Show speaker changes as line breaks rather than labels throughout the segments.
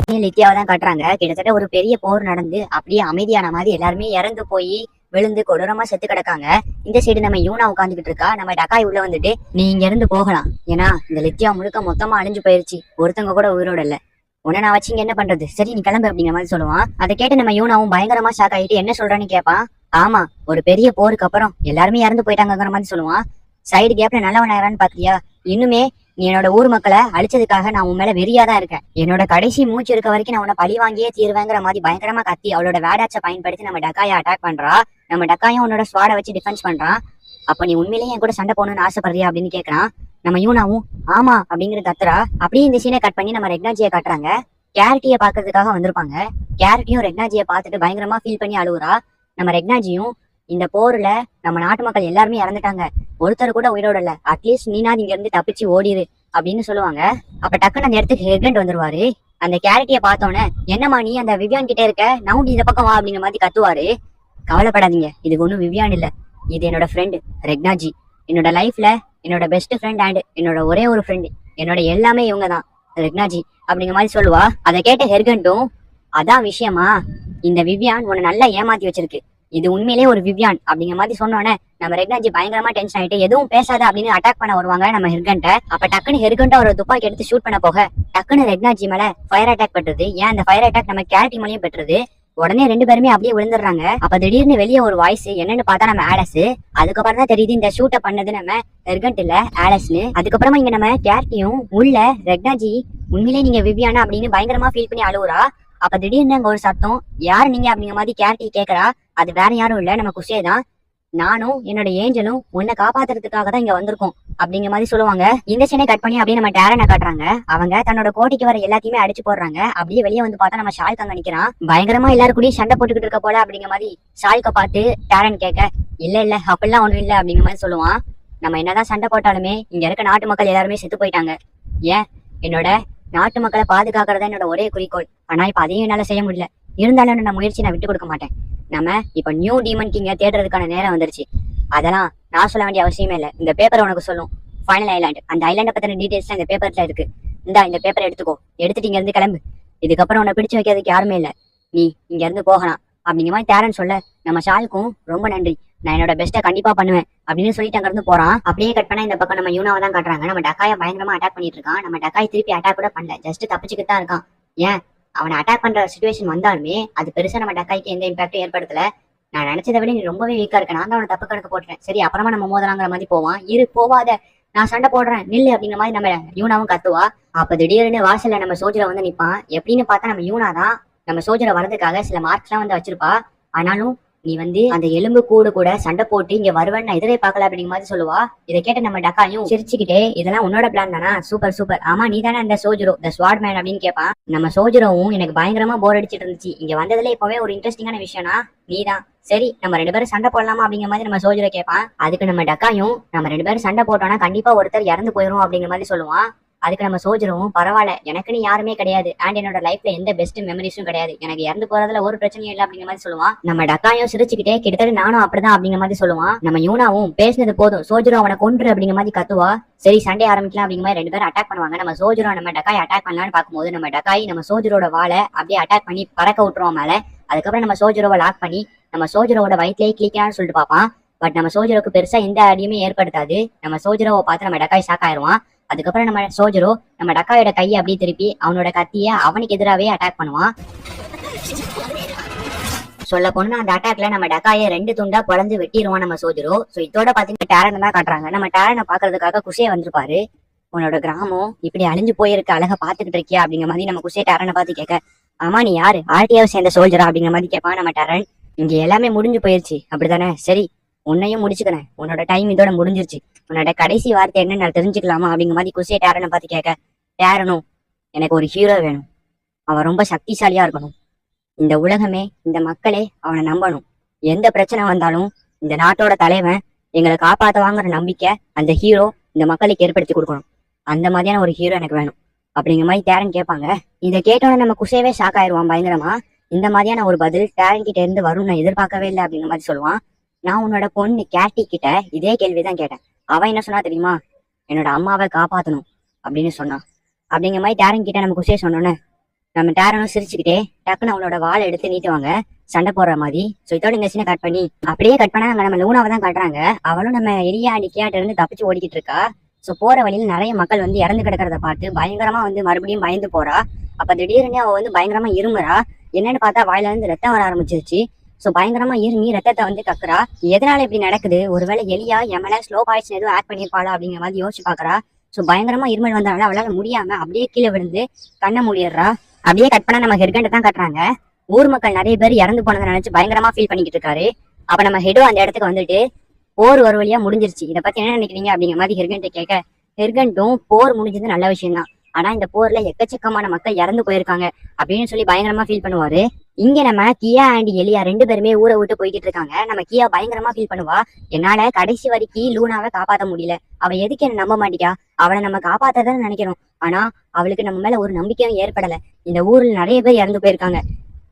லித்தியாவை தான் காட்டுறாங்க. கிட்டத்தட்ட ஒரு பெரிய போர் நடந்து அப்படியே அமைதியான மாதிரி எல்லாருமே இறந்து போய் விழுந்து கொடூரமா செத்து கிடக்காங்க. இந்த சைடு நம்ம யூனா உட்காந்துக்கிட்டு இருக்கா. நம்ம டக்காய் உள்ள வந்துட்டு நீ இங்க இருந்து போகலாம், ஏன்னா இந்த லித்தியா முழுக்க மொத்தமா அழிஞ்சு போயிருச்சு, ஒருத்தவங்க கூட உயிரோட இல்ல, உன்ன நான் வச்சு இங்க என்ன பண்றது, சரி நீ கிளம்பு அப்படிங்கிற மாதிரி சொல்லுவான். அதை கேட்டு நம்ம யூனாவும் பயங்கரமா ஷாக் ஆகிட்டு என்ன சொல்றான்னு கேட்பான். ஆமா, ஒரு பெரிய போருக்கு அப்புறம் எல்லாருமே இறந்து போயிட்டாங்கிற மாதிரி சொல்லுவான். சைடு கேப்ல நல்லவன் ஆயிரான்னு பாத்தியா, இன்னுமே நீ என்னோட ஊர் மக்களை அழிச்சதுக்காக நான் உன் மேல வெறியாதான் இருக்கேன், என்னோட கடைசி மூச்சு இருக்க வரைக்கும் நான் உன்னை பழி வாங்கியே தீர்வேங்கிற மாதிரி பயங்கரமா கத்தி அவளோட வேடாச்சை பயன்படுத்தி நம்ம டக்காயை அட்டாக் பண்றா. நம்ம டக்காயும் உன்னோட ஸ்வாட வச்சு டிஃபென்ஸ் பண்றான். அப்ப நீ உண்மையிலேயே என் கூட சண்டை போகணும்னு ஆசைப்படுறியா அப்படின்னு கேட்கறான். நம்ம யூனாவும் ஆமா அப்படிங்கிற கத்துறா. அப்படியே இந்த சீனை கட் பண்ணி நம்ம ரெக்னாஜியை காட்டுறாங்க. கேரட்டியை பாக்குறதுக்காக வந்திருப்பாங்க. கேரட்டியும் ரெக்னாஜியை பார்த்துட்டு பயங்கரமா ஃபீல் பண்ணி அழுவுறா. நம்ம ரெக்னாஜியும் இந்த போர்ல நம்ம நாட்டு மக்கள் எல்லாருமே இறந்துட்டாங்க, ஒருத்தர் கூட உயிரோட இல்ல, அட்லீஸ்ட் நீனாது இங்க இருந்து தப்பிச்சு ஓடிரு அப்படின்னு சொல்லுவாங்க. அப்ப டக்குன்னு அந்த இடத்துக்கு ஹெர்கண்ட் வந்துருவாரு. அந்த கேரட்டியை பார்த்தோன்னே என்னம்மா நீ அந்த விவியான் கிட்டே இருக்க, நவுண்டி இந்த பக்கம் வா அப்படிங்கிற மாதிரி கத்துவாரு. கவலைப்படாதீங்க, இது ஒன்றும் விவியான் இல்ல, இது என்னோட ஃப்ரெண்டு ரெக்னாஜி, என்னோட லைஃப்ல என்னோட பெஸ்ட் ஃப்ரெண்ட் அண்ட் என்னோட ஒரே ஒரு ஃப்ரெண்டு, என்னோட எல்லாமே இவங்க தான் ரெக்னாஜி அப்படிங்கிற மாதிரி சொல்லுவா. அதை கேட்ட ஹெர்கண்டும் அதான் விஷயமா, இந்த விவியான் உன்னை நல்லா ஏமாத்தி வச்சிருக்கு, இது உண்மையிலேயே ஒரு விவியான் அப்படிங்கிற மாதிரி சொன்னோன்னே நம்ம ரெக்னாஜி பயங்கரமா டென்ஷன் ஆயிட்டு எதுவும் பேசாத அப்படின்னு அட்டாக் பண்ண வருவாங்க நம்ம ஹெர்கண்ட. அப்ப டக்குன்னு ஹெர்கண்ட ஒரு துப்பாக்கி எடுத்து ஷூட் பண்ண போக டக்குன்னு ரெக்னாஜி மேல ஃபயர் அட்டாக் பண்றது. ஏன் அந்த ஃபயர் அட்டாக் நம்ம கேரட்டி மேலேயும் பெற்றது. உடனே ரெண்டு பேருமே அப்படியே விழுந்துடுறாங்க. அப்ப திடீர்னு வெளியே ஒரு வாய்ஸ் என்னன்னு பார்த்தா நம்ம ஆலஸ். அதுக்கப்புறம் தான் தெரியுது இந்த ஷூட்டை பண்ணது நம்ம ஹெர்கண்ட் இல்ல ஆலஸ்னு. அதுக்கப்புறமா இங்க நம்ம கேரட்டியும் உள்ள ரெக்னாஜி உண்மையிலேயே நீங்க விவியானா அப்படின்னு பயங்கரமா ஃபீல் பண்ணி அழுவுறா. அப்ப திடீர்னு அங்க ஒரு சத்தம், யாரு நீங்க அப்படிங்கிற மாதிரி கேரட்டி கேக்குறா. அது வேற யாரும் இல்ல, நம்ம குஷே தான். நானும் என்னோட ஏஞ்சலும் உன்னை காப்பாத்துறதுக்காக தான் இங்க வந்திருக்கோம் அப்படிங்கிற மாதிரி சொல்லுவாங்க. இந்த சீனை கட் பண்ணி அப்படியே நம்ம டேரனை காட்டுறாங்க. அவங்க தன்னோட கோட்டைக்கு வர எல்லாத்தையுமே அடிச்சு போடுறாங்க. அப்படியே வெளியே வந்து பார்த்தா நம்ம ஷால்க் அங்க நிக்கிறான். பயங்கரமா எல்லாரும் கூடயும் சண்டை போட்டுக்கிட்டு இருக்க போல அப்படிங்கிற மாதிரி ஷால்க பார்த்து டேரன் கேட்க இல்ல இல்ல அப்படிலாம் ஒண்ணும் இல்ல அப்படிங்கிற மாதிரி சொல்லுவான். நம்ம என்னதான் சண்டை போட்டாலுமே இங்க இருக்க நாட்டு மக்கள் எல்லாருமே செத்து போயிட்டாங்க. ஏன் என்னோட நாட்டு மக்களை பாதுகாக்கிறதா என்னோட ஒரே குறிக்கோள். ஆனா இப்ப அதையும் என்னால செய்ய முடியல, இருந்தாலும் நான் முயற்சி நான் விட்டு கொடுக்க மாட்டேன். நம்ம இப்ப நியூ டீமன் கிங்க தேடுறதுக்கான நேரம் வந்துருச்சு. அதெல்லாம் நான் சொல்ல வேண்டிய அவசியமே இல்லை, இந்த பேப்பரை உனக்கு சொல்லும். ஃபைனல் ஐலாண்ட், அந்த ஐலாண்டை பத்தின டீடைல்ஸ் இந்த பேப்பர்ல இருக்கு. இந்த பேப்பரை எடுத்துக்கோ, எடுத்துட்டு இங்க இருந்து கிளம்பு, இதுக்கப்புறம் உன்னை பிடிச்சு வைக்கிறதுக்கு யாருமே இல்லை, நீ இங்க இருந்து போகலாம் அப்படிங்கிற மாதிரி டேரன் சொல்ல நம்ம ஷால்க்கும் ரொம்ப நன்றி, நான் என்னோட பெஸ்ட்டை கண்டிப்பா பண்ணுவேன் அப்படின்னு சொல்லிட்டு அங்க இருந்து போறான். அப்படியே கட் பண்ணா இந்த பக்கம் நம்ம யூனாவை தான் காட்டுறாங்க. நம்ம டக்காயை பயங்கரமா அட்டாக் பண்ணிட்டு இருக்கான். நம்ம டக்காய் திருப்பி அட்டாக் கூட பண்ணல, ஜஸ்ட் தப்பிச்சுக்கிட்டு தான் இருக்கான். ஏன் அவனை அட்டாக் பண்ற சிச்சுவேஷன் வந்தாலுமே அது பெருசா நம்ம டக்காய்க்கு எந்த இம்பாக்டும் ஏற்படுத்தல. நான் நினைச்சதை விட நீ ரொம்பவே வீக்கா இருக்க, நான் தான் அவனை தப்பு கணக்கு போட்டுறேன், சரி அப்புறமா நம்ம மோதலாங்கிற மாதிரி போவான். போவாத, நான் சண்டை போடுறேன் நில்லு அப்படிங்கிற மாதிரி நம்ம யூனாவும் கத்துவா. அப்ப திடீர்னு வாசல்ல நம்ம சோஜரை வந்து நிப்பான். எப்படின்னு பார்த்தா நம்ம யூனா தான் நம்ம சோஜரை வரதுக்காக சில மார்க்ஸ் எல்லாம் வந்து வச்சிருப்பா. ஆனாலும் நீ வந்து அந்த எலும்பு கூட சண்டை போட்டு இங்க வருவேன்னு நான் எதிரே பார்க்கல அப்படிங்கிற மாதிரி சொல்லுவா. இதை கேட்ட நம்ம டக்காயும் சிரிச்சுக்கிட்டே இதெல்லாம் உன்னோட பிளான் தானா, சூப்பர் சூப்பர், ஆமா நீ தானே அந்த சோஜரோ த ஸ்வாட் மேன் அப்படின்னு கேட்பான். நம்ம சோஜரோவும் எனக்கு பயங்கரமா போர் அடிச்சிட்டு இருந்துச்சு, இங்க வந்ததுல இப்பவே ஒரு இன்ட்ரெஸ்டிங்கான விஷயம்னா நீதான், சரி நம்ம ரெண்டு பேரும் சண்டை போடலாமா அப்படிங்கிற மாதிரி நம்ம சோஜரை கேட்பான். அதுக்கு நம்ம டக்காயும் நம்ம ரெண்டு பேரும் சண்டை போட்டோம்னா கண்டிப்பா ஒருத்தர் இறந்து போயிரும் அப்படிங்கிற மாதிரி சொல்லுவான். அதுக்கு நம்ம சோஜரும் பரவாயில்ல, எனக்குன்னு யாருமே கிடையாது அண்ட் என்னோட லைஃப்ல எந்த பெஸ்ட் மெமரிஸும் கிடையாது, எனக்கு இறந்து போறதுல ஒரு பிரச்சனையும் இல்லை அப்படிங்கிற மாதிரி சொல்லுவான். நம்ம டக்காயும் சிரிச்சுக்கிட்டே கிட்டத்தட்ட நானும் அப்படிதான் அப்படிங்கிற மாதிரி சொல்லுவான். நம்ம யூனாவும் பேசினது போதும், சோஜரும் அவனை கொன்று அப்படிங்கிற மாதிரி கத்துவா. சரி சண்டே ஆரம்பிக்கலாம் அப்படிங்கிற மாதிரி ரெண்டு பேரும் அட்டாக் பண்ணுவாங்க. நம்ம சோஜரும் நம்ம டக்காய் அட்டாக் பண்ணலான்னு பார்க்கும்போது நம்ம டக்காய் நம்ம சோஜரோட வாழை அப்படியே அட்டாக் பண்ணி பறக்க விட்டுருவோம் மேல. அதுக்கப்புறம் நம்ம சோஜரோவை லாக் பண்ணி நம்ம சோஜரோட வயிற்றுலேயே கிளிக்கலான்னு சொல்லிட்டு பார்ப்பான். பட் நம்ம சோஜரோக்கு பெருசா எந்த அடியுமே ஏற்படுத்தாது. நம்ம சோஜரோவை பார்த்து நம்ம டக்காய் ஷாக் ஆயிருவான். அதுக்கப்புறம் நம்ம சோஜரோ நம்ம டக்காயோட கையை அப்படியே திருப்பி அவனோட கத்திய அவனுக்கு எதிராகவே அட்டாக் பண்ணுவான். சொல்ல போனா அந்த அட்டாக்ல நம்ம டக்காயை ரெண்டு துண்டா பொழந்து வெட்டிடுவான் நம்ம சோஜரோ. சோ இதோட பாத்தீங்கன்னா டேரனை தான் காட்டுறாங்க. நம்ம டேரனை பாக்குறதுக்காக குஷே வந்திருப்பாரு. உன்னோட கிராமம் இப்படி அழிஞ்சு போயிருக்க அழகா பாத்துக்கிட்டு இருக்கியா அப்படிங்கிற மாதிரி நம்ம குஷே டேரனை பார்த்து கேட்க, ஆமா நீ யாரு, ஆர்டியாவை சேர்ந்த சோல்ஜரா அப்படிங்கிற மாதிரி கேட்பான் நம்ம டேரன். இங்க எல்லாமே முடிஞ்சு போயிருச்சு அப்படித்தானே, சரி உன்னையும் முடிச்சுக்கிறேன், உன்னோட டைம் இதோட முடிஞ்சிருச்சு, உன்னோட கடைசி வார்த்தை என்ன நான் தெரிஞ்சுக்கலாமா அப்படிங்கிற மாதிரி குஷே டேரனை பார்த்து கேட்க, டேரனும் எனக்கு ஒரு ஹீரோ வேணும், அவன் ரொம்ப சக்திசாலியா இருக்கணும், இந்த உலகமே இந்த மக்களே அவனை நம்பணும், எந்த பிரச்சனை வந்தாலும் இந்த நாட்டோட தலைவன் எங்களை காப்பாற்றுவாங்கிற நம்பிக்கை அந்த ஹீரோ இந்த மக்களுக்கு ஏற்படுத்தி கொடுக்கணும், அந்த மாதிரியான ஒரு ஹீரோ எனக்கு வேணும் அப்படிங்கிற மாதிரி டேரன் கேட்பாங்க. இதை கேட்டோன்னு நம்ம குஷேவே ஷாக் ஆயிடுவான் பயங்கரமா. இந்த மாதிரியான ஒரு பதில் டேரன் கிட்ட இருந்து வரும் நான் எதிர்பார்க்கவே இல்லை அப்படிங்கிற மாதிரி சொல்லுவான். நான் உன்னோட பொண்ணு கேட்டி கிட்ட இதே கேள்விதான் கேட்டேன், அவன் என்ன சொன்னா தெரியுமா, என்னோட அம்மாவை காப்பாத்தணும் அப்படின்னு சொன்னான் அப்படிங்கிற மாதிரி டேரன் கிட்ட நம்ம குஷே சொன்னோன்னே நம்ம டேரனும் சிரிச்சுக்கிட்டே டக்குன்னு அவளோட வாளை எடுத்து நீட்டுவாங்க சண்டை போடுற மாதிரி. சோ இதோட இந்த சீனை கட் பண்ணி அப்படியே கட் பண்ணா நம்ம லூனாவை தான் காட்டுறாங்க. அவளும் நம்ம எரியா அடிக்கியாட்ட இருந்து தப்பிச்சு ஓடிக்கிட்டு இருக்கா. சோ போற வழியில நிறைய மக்கள் வந்து இறந்து கிடக்கிறத பார்த்து பயங்கரமா வந்து மறுபடியும் பயந்து போறா. அப்ப திடீர்னு அவ வந்து பயங்கரமா இருமுறா. என்னன்னு பார்த்தா வாயில இருந்து ரத்தம் வர ஆரம்பிச்சிருச்சு. சோ பயங்கரமா இருமி ரத்தத்தை வந்து கக்குறா. எதனால இப்படி நடக்குது, ஒருவேளை எலியா எமல ஸ்லோ பாய்சன் எதுவும் ஆட் பண்ணிருப்பாளா அப்படிங்கிற மாதிரி யோசிச்சு பாக்குறா. சோ பயங்கரமா இருமல் வந்தனால அவளால முடியாம அப்படியே கீழே விழுந்து கண்ணை மூடிடுறா. அப்படியே கட் பண்ணா நம்ம ஹெர்கண்ட தான் கட்டுறாங்க. ஊர் மக்கள் நிறைய பேர் இறந்து போனதை நினைச்சு பயங்கரமா ஃபீல் பண்ணிக்கிட்டு இருக்காரு. அப்ப நம்ம ஹெடோ அந்த இடத்துக்கு வந்துட்டு போர் ஒரு வழியா முடிஞ்சிருச்சு, இதை பத்தி என்ன நினைக்கிறீங்க அப்படிங்கிற மாதிரி ஹெர்கண்ட கேட்க, ஹெர்கண்டும் போர் முடிஞ்சது நல்ல விஷயம் தான், ஆனா இந்த போர்ல எக்கச்சக்கமான மக்கள் இறந்து போயிருக்காங்க அப்படின்னு சொல்லி பயங்கரமா ஃபீல் பண்ணுவாரு. இங்க நம்ம கியா அண்ட் எலியா 2 பேருமே ஊரை விட்டு போய்கிட்டு இருக்காங்க. நம்ம கியா பயங்கரமா ஃபீல் பண்ணுவா, என்னால கடைசி வரைக்கும் லூனாவை காப்பாத்த முடியல, அவ எதுக்கு என்ன நம்ப மாட்டிக்கா, அவளை நம்ம காப்பாத்ததான் நினைக்கிறோம், ஆனா அவளுக்கு நம்ம மேல ஒரு நம்பிக்கையும் ஏற்படல. இந்த ஊர்ல நிறைய பேர் இறந்து போயிருக்காங்க.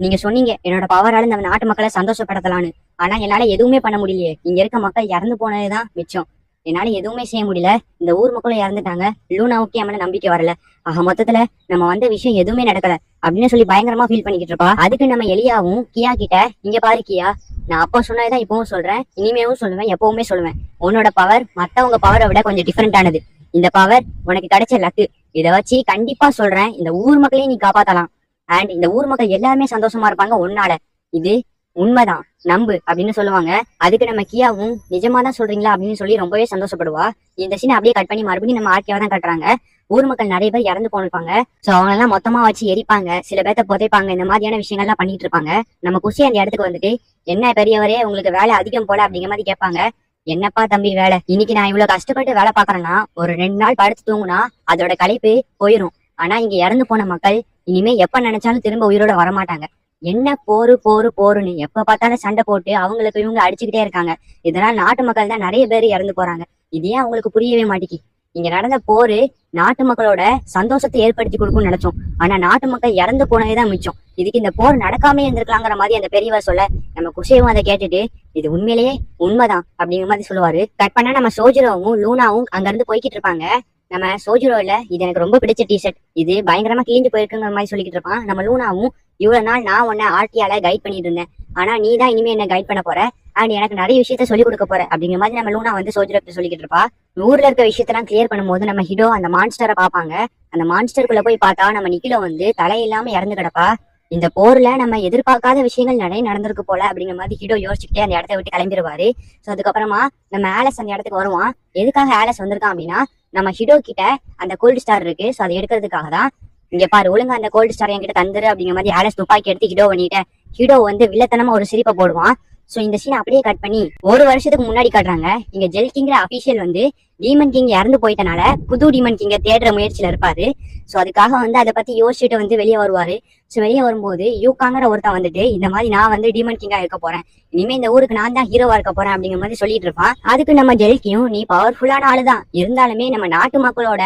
நீங்க சொன்னீங்க என்னோட பவரால இந்த நாட்டு மக்களை சந்தோஷப்படுத்தலான்னு, ஆனா என்னால எதுவுமே பண்ண முடியலையே, இங்க இருக்க மக்கள் இறந்து போனதுதான் மிச்சம், என்னால எதுவுமே செய்ய முடியல, இந்த ஊர் மக்களும் இறந்துட்டாங்க, லூனாவுக்கு என் மேல நம்பிக்கை வரல, ஆக மொத்தத்துல நம்ம வந்த விஷயம் எதுவுமே நடக்கல அப்படின்னு சொல்லி பயங்கரமா ஃபீல் பண்ணிக்கிட்டு இருப்பா. அதுக்கு நம்ம எலியாவும் கியா கிட்ட, இங்க பாரு கியா, நான் அப்போ சொன்னதுதான் இப்பவும் சொல்றேன், இனிமேவும் சொல்லுவேன், எப்பவுமே சொல்லுவேன், உன்னோட பவர் மத்தவங்க பவரை விட கொஞ்சம் டிஃபரெண்டானது, இந்த பவர் உனக்கு கிடைச்ச லக்கு, இதை வச்சு கண்டிப்பா சொல்றேன் இந்த ஊர் மக்களையும் நீ காப்பாத்தலாம், அண்ட் இந்த ஊர் மக்கள் எல்லாருமே சந்தோஷமா இருப்பாங்க உன்னால, இது உண்மைதான் நம்பு அப்படின்னு சொல்லுவாங்க. அதுக்கு நம்ம கியாவும் நிஜமாதான் சொல்றீங்களா அப்படின்னு சொல்லி ரொம்பவே சந்தோஷப்படுவா. இந்த சீனை அப்படியே கட் பண்ணி மறுபடியும் நம்ம ஆர்கியாவை தான் கட்டுறாங்க. ஊர் மக்கள் நிறைய பேர் இறந்து போனிருப்பாங்க. சோ அவங்க எல்லாம் மொத்தமா வச்சு எரிப்பாங்க, சில பேர்த்த புதைப்பாங்க, இந்த மாதிரியான விஷயங்கள்லாம் பண்ணிட்டு இருப்பாங்க. நம்ம குஷி அந்த இடத்துக்கு வந்துட்டு, என்ன பெரியவரே உங்களுக்கு வேலை அதிகம் போல அப்படிங்கிற மாதிரி கேட்பாங்க. என்னப்பா தம்பி வேலை, இன்னைக்கு நான் இவ்வளவு கஷ்டப்பட்டு வேலை பாக்குறேன்னா ஒரு 2 நாள் படுத்து தூங்குனா அதோட களைப்பு போயிரும், ஆனா இங்க இறந்து போன மக்கள் இனிமே எப்ப நினைச்சாலும் திரும்ப உயிரோட வரமாட்டாங்க, என்ன போரு போரு போருன்னு எப்ப பார்த்தாலும் சண்டை போட்டு அவங்களுக்கு இவங்க அடிச்சுக்கிட்டே இருக்காங்க, இதனால நாட்டு மக்கள் தான் நிறைய பேர் இறந்து போறாங்க, இது ஏன் அவங்களுக்கு புரியவே மாட்டேங்கி, இங்க நடந்த போரு நாட்டு மக்களோட சந்தோஷத்தை ஏற்படுத்தி கொடுக்கும்னு நினைச்சோம், ஆனா நாட்டு மக்கள் இறந்து போனதேதான் மிச்சம், இதுக்கு இந்த போர் நடக்காம இருந்திருக்கலாங்கிற மாதிரி அந்த பெரியவர் சொல்ல, நம்ம குஷியும் அதை கேட்டுட்டு இது உண்மையிலேயே உண்மைதான் அப்படிங்கிற மாதிரி சொல்லுவாரு. கட் பண்ணா நம்ம சோஜிரோவும் லூனாவும் அங்க இருந்து போய்கிட்டு இருப்பாங்க. நம்ம சோஜிரோ இல்ல, இது எனக்கு ரொம்ப பிடிச்ச டிஷர்ட், இது பயங்கரமா கிழிஞ்சு போயிருக்குங்கிற மாதிரி சொல்லிக்கிட்டு இருப்பான். நம்ம லூனாவும், இவ்வளவு நாள் நான் உன்னை ஆர்டியால கைட் பண்ணிட்டு இருந்தேன், ஆனா நீ தான் இனிமே என்ன கைட் பண்ண போற அண்ட் எனக்கு நிறைய விஷயத்த சொல்லி கொடுக்க போற அப்படிங்கிற மாதிரி நம்ம லூனா வந்து சோஜிரோ சொல்லிக்கிட்டு இருப்பா. ஊர்ல இருக்க விஷயத்தெல்லாம் கிளியர் பண்ணும்போது நம்ம ஹிடோ அந்த மான்ஸ்டரை பாப்பாங்க. அந்த மான்ஸ்டருக்குள்ள போய் பார்த்தா நம்ம நிக்கிலோ வந்து தலையில்லாம இறந்து கிடப்பா. இந்த போர்ல நம்ம எதிர்பார்க்காத விஷயங்கள் நிறைய நடந்திருக்கு போல அப்படிங்கிற மாதிரி ஹிடோ யோசிச்சுக்கிட்டே அந்த இடத்த விட்டு கிளம்பிடுவாரு. சோ அதுக்கப்புறமா நம்ம ஆலஸ் அந்த இடத்துக்கு வருவான். எதுக்காக ஆலஸ் வந்திருக்கான் அப்படின்னா, நம்ம ஹிடோ கிட்ட அந்த கோல்டு ஸ்டார் இருக்கு, சோ அதை எடுக்கிறதுக்காக தான். இங்க பாரு, ஒழுங்கா அந்த கோல்டு ஸ்டார் என்கிட்ட தந்துரு அப்படிங்கிற மாதிரி ஆலஸ் துப்பாக்கி எடுத்து ஹிடோ பண்ணிட்ட. ஹிடோ வந்து வில்லத்தனமா ஒரு சிரிப்பை போடுவான். சோ இந்த சீன் அப்படியே கட் பண்ணி ஒரு வருஷத்துக்கு முன்னாடி காட்டுறாங்க. இங்க ஜெல் கிங்கிற அபிஷியல் வந்து டீமன் கிங் இறந்து போயிட்டனால புது டீமன் கிங்க தேடுற முயற்சியில இருப்பாரு. சோ அதுக்காக வந்து அதை பத்தி யோசிச்சுட்டு வந்து வெளியே வருவாரு. சோ வெளியே வரும்போது யூகாங்கிற ஒருத்தன் வந்துட்டு, இந்த மாதிரி நான் வந்து டீமன் கிங்கா இருக்க போறேன், இனிமே இந்த ஊருக்கு நான் தான் ஹீரோவா இருக்க போறேன் அப்படிங்கிற மாதிரி சொல்லிட்டு இருப்பான். அதுக்கு நம்ம ஜெல்கியும், நீ பவர்ஃபுல்லான ஆளுதான், இருந்தாலுமே நம்ம நாட்டு மக்களோட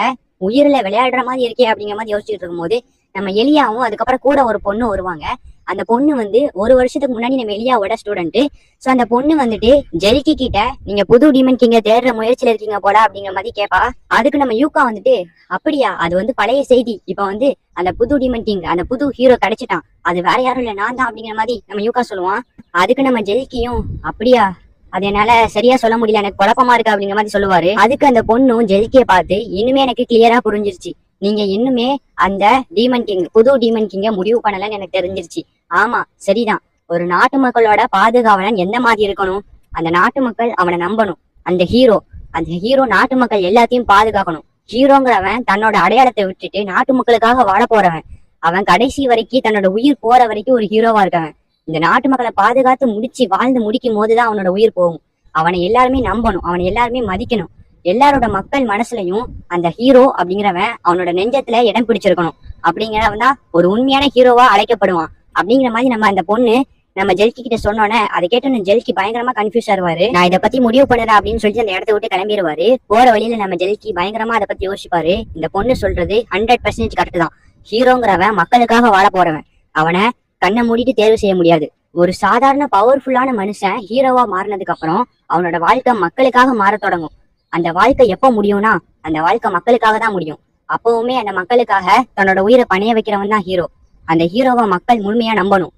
உயிரில விளையாடுற மாதிரி இருக்கே அப்படிங்கிற மாதிரி யோசிச்சுட்டு இருக்கும்போது நம்ம எலியாவும் அதுக்கப்புறம் கூட ஒரு பொண்ணு வருவாங்க. அந்த பொண்ணு வந்து ஒரு வருஷத்துக்கு முன்னாடி நம்ம எலியாவோட ஸ்டூடெண்ட். சோ அந்த பொண்ணு வந்துட்டு ஜெல்கி கிட்ட, நீங்க புது டீமன் கிங்க தேடுற முயற்சியில இருக்கீங்க போல அப்படிங்கிற மாதிரி கேட்பா. அதுக்கு நம்ம யூகா வந்துட்டு, அப்படியா, அது வந்து பழைய செய்தி, இப்ப வந்து அந்த புது டீமன் கிங், அந்த புது ஹீரோ கிடைச்சிட்டான், அது வேற யாரும் இல்ல நான் தான் அப்படிங்கிற மாதிரி நம்ம யூகா சொல்லுவான். அதுக்கு நம்ம ஜெல்கியும், அப்படியா, அது என்னால சரியா சொல்ல முடியல, எனக்கு குழப்பமா இருக்கு அப்படிங்கிற மாதிரி சொல்லுவாரு. அதுக்கு அந்த பொண்ணும் ஜெல்கிய பார்த்து, இன்னுமே எனக்கு கிளியரா புரிஞ்சிருச்சு, நீங்க இன்னுமே அந்த டீமன் கிங், புது டீமன் கிங்க முடிவு பண்ணலன்னு எனக்கு தெரிஞ்சிருச்சு. ஆமா சரிதான், ஒரு நாட்டு மக்களோட பாதுகாவலன் எந்த மாதிரி இருக்கணும், அந்த நாட்டு மக்கள் அவனை நம்பணும், அந்த ஹீரோ நாட்டு மக்கள் எல்லாத்தையும் பாதுகாக்கணும். ஹீரோங்கிறவன் தன்னோட அடையாளத்தை விட்டுட்டு நாட்டு மக்களுக்காக வாழ போறவன், அவன் கடைசி வரைக்கும் தன்னோட உயிர் போற வரைக்கும் ஒரு ஹீரோவா இருக்கவன். இந்த நாட்டு மக்களை பாதுகாத்து வாழ்ந்து முடிக்கும் போதுதான் அவனோட உயிர் போகும். அவனை எல்லாருமே நம்பணும், அவனை எல்லாருமே மதிக்கணும். எல்லாரோட மக்கள் மனசுலயும் அந்த ஹீரோ அப்படிங்கிறவன் அவனோட நெஞ்சத்துல இடம் பிடிச்சிருக்கணும். அப்படிங்கிறவன் தான் ஒரு உண்மையான ஹீரோவா அழைக்கப்படுவான் அப்படிங்கிற மாதிரி நம்ம அந்த பொண்ணு நம்ம ஜெல்கி கிட்ட சொன்னோன்னே அதை கேட்டு ஜெல்கி பயங்கரமா கன்ஃபியூஸ் ஆயிருவாரு. நான் இதை பத்தி முடிவு பண்ணுறேன் அப்படின்னு சொல்லிட்டு அந்த இடத்த விட்டு கிளம்பிடுவாரு. போற வழியில நம்ம ஜெல்கி பயங்கரமா அதை பத்தி யோசிப்பாரு. இந்த பொண்ணு சொல்றது 100% கரெக்ட் தான். ஹீரோங்கிறவன் மக்களுக்காக வாழ போறவன், அவனை கண்ணை மூடிட்டு தேர்வு செய்ய முடியாது. ஒரு சாதாரண பவர்ஃபுல்லான மனுஷன் ஹீரோவா மாறினதுக்கு அப்புறம் அவனோட வாழ்க்கை மக்களுக்காக மாற தொடங்கும். அந்த வாழ்க்கை எப்ப முடியும்னா, அந்த வாழ்க்கை மக்களுக்காக தான் முடியும். அப்பவுமே அந்த மக்களுக்காக தன்னோட உயிரை பணைய வைக்கிறவன் தான் ஹீரோ. அந்த ஹீரோவை மக்கள் முழுமையா நம்பணும்.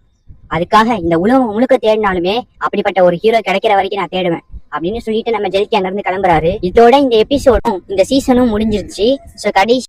அதுக்காக இந்த உலகம் முழுக்க தேடினாலுமே அப்படிப்பட்ட ஒரு ஹீரோ கிடைக்கிற வரைக்கும் நான் தேடுவேன் அப்படின்னு சொல்லிட்டு நம்ம ஜெயிக்க அங்க இருந்து கிளம்புறாரு. இதோட இந்த எபிசோடும் இந்த சீசனும் முடிஞ்சிருச்சு. சோ கடைசி